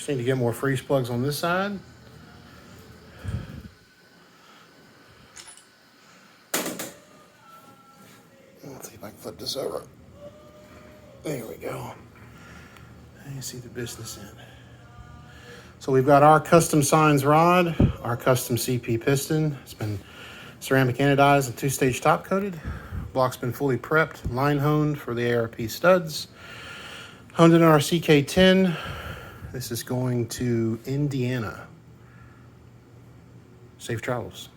Just need to get more freeze plugs on this side. Let's see if I can flip this over. There we go. You see the business end. So we've got our custom signs rod, our custom CP piston. It's been ceramic anodized and 2-stage top coated. Block's been fully prepped, line honed for the ARP studs. Honed in our CK10. This is going to Indiana. Safe travels.